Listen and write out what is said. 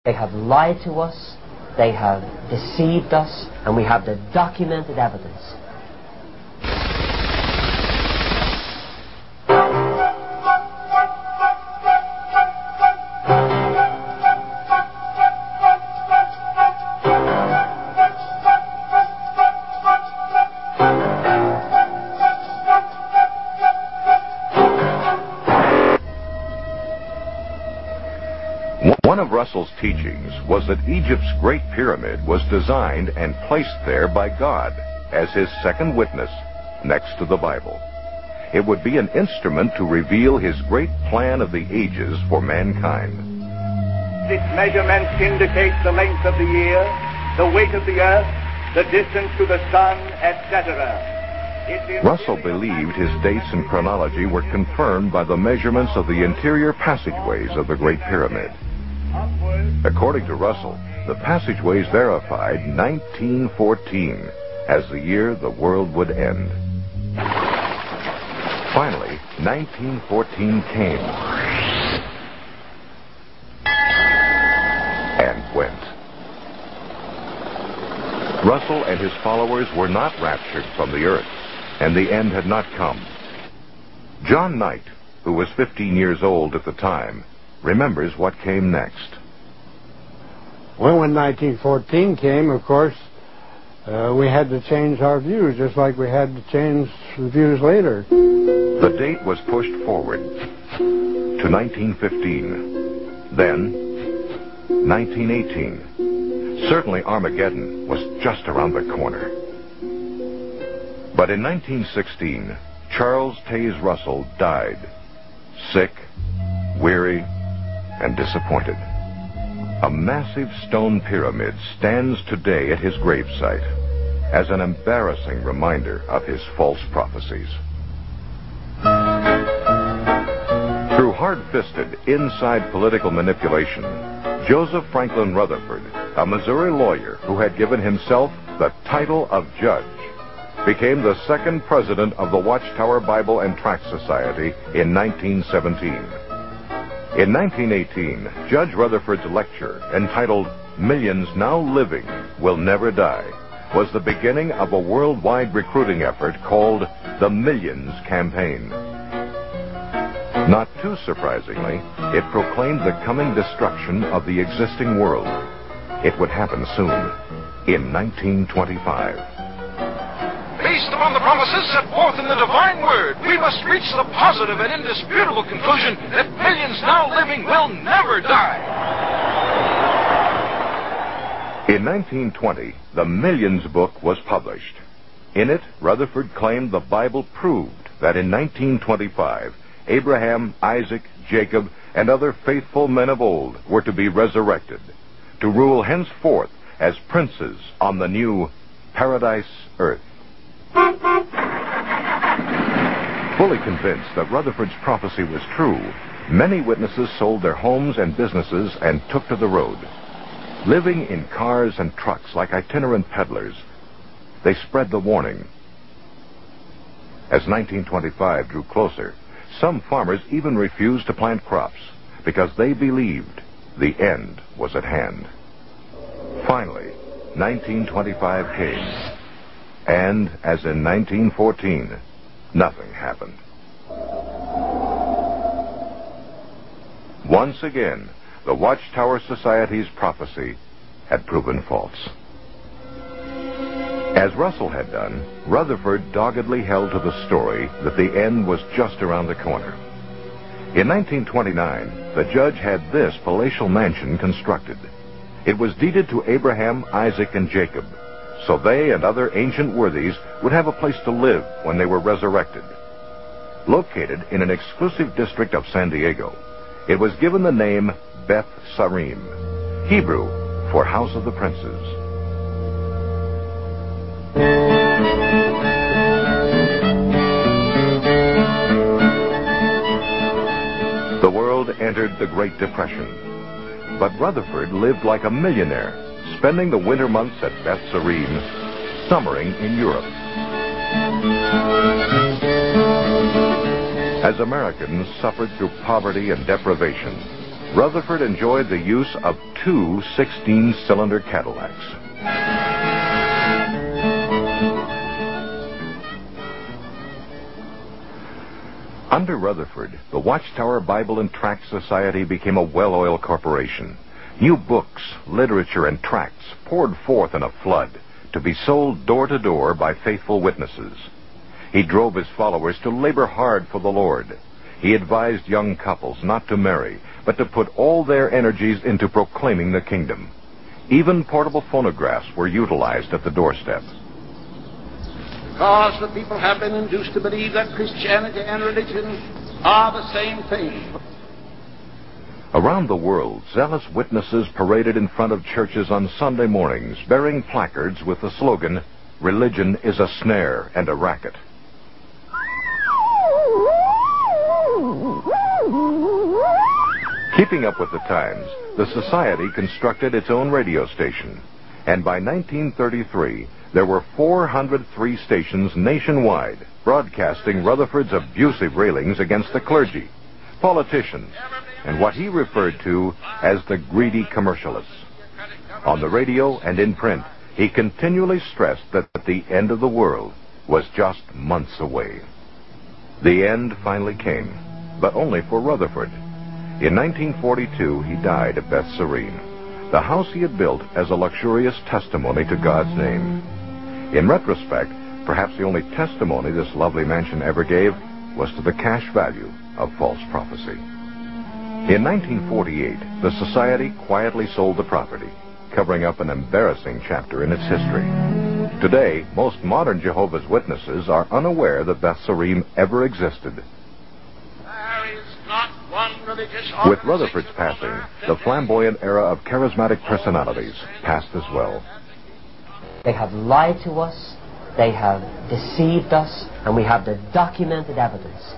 They have lied to us, they have deceived us, and we have the documented evidence. One of Russell's teachings was that Egypt's Great Pyramid was designed and placed there by God as his second witness next to the Bible. It would be an instrument to reveal his great plan of the ages for mankind. Its measurements indicate the length of the year, the weight of the earth, the distance to the sun, etc. Russell believed his dates and chronology were confirmed by the measurements of the interior passageways of the Great Pyramid. According to Russell, the passageways verified 1914 as the year the world would end. Finally, 1914 came and went. Russell and his followers were not raptured from the earth, and the end had not come. John Knight, who was 15 years old at the time, remembers what came next. Well, when 1914 came, of course, we had to change our views, just like we had to change the views later. The date was pushed forward to 1915, then 1918. Certainly Armageddon was just around the corner. But in 1916, Charles Taze Russell died, sick, weary, and disappointed. A massive stone pyramid stands today at his gravesite as an embarrassing reminder of his false prophecies. Through hard-fisted, inside political manipulation, Joseph Franklin Rutherford, a Missouri lawyer who had given himself the title of judge, became the second president of the Watchtower Bible and Tract Society in 1917. In 1918, Judge Rutherford's lecture, entitled "Millions Now Living Will Never Die," was the beginning of a worldwide recruiting effort called the Millions Campaign. Not too surprisingly, it proclaimed the coming destruction of the existing world. It would happen soon, in 1925. Based upon the promises set forth in the divine word, we must reach the positive and indisputable conclusion that millions now living will never die. In 1920, the Millions book was published. In it, Rutherford claimed the Bible proved that in 1925, Abraham, Isaac, Jacob, and other faithful men of old were to be resurrected, to rule henceforth as princes on the new paradise earth. Fully convinced that Rutherford's prophecy was true, many witnesses sold their homes and businesses and took to the road. Living in cars and trucks like itinerant peddlers, they spread the warning. As 1925 drew closer, some farmers even refused to plant crops because they believed the end was at hand. Finally, 1925 came. And, as in 1914, nothing happened. Once again, the Watchtower Society's prophecy had proven false. As Russell had done, Rutherford doggedly held to the story that the end was just around the corner. In 1929, the judge had this palatial mansion constructed. It was deeded to Abraham, Isaac, and Jacob, so they and other ancient worthies would have a place to live when they were resurrected. Located in an exclusive district of San Diego, it was given the name Beth Sarim, Hebrew for House of the Princes. The world entered the Great Depression, but Rutherford lived like a millionaire, spending the winter months at Beth Sarim, summering in Europe. As Americans suffered through poverty and deprivation, Rutherford enjoyed the use of two 16-cylinder Cadillacs. Under Rutherford, the Watchtower Bible and Tract Society became a well-oiled corporation. New books, literature, and tracts poured forth in a flood to be sold door to door by faithful witnesses. He drove his followers to labor hard for the Lord. He advised young couples not to marry, but to put all their energies into proclaiming the kingdom. Even portable phonographs were utilized at the doorstep. Because the people have been induced to believe that Christianity and religion are the same thing. Around the world, zealous witnesses paraded in front of churches on Sunday mornings, bearing placards with the slogan, "Religion is a snare and a racket." Keeping up with the times, the Society constructed its own radio station, and by 1933, there were 403 stations nationwide broadcasting Rutherford's abusive railings against the clergy, politicians, and what he referred to as the greedy commercialists. On the radio and in print, he continually stressed that the end of the world was just months away. The end finally came, but only for Rutherford. In 1942, he died at Beth Serene, the house he had built as a luxurious testimony to God's name. In retrospect, perhaps the only testimony this lovely mansion ever gave was to the cash value of false prophecy. In 1948, the Society quietly sold the property, covering up an embarrassing chapter in its history. Today, most modern Jehovah's Witnesses are unaware that Beth Serene ever existed. With Rutherford's passing, the flamboyant era of charismatic personalities passed as well. They have lied to us, they have deceived us, and we have the documented evidence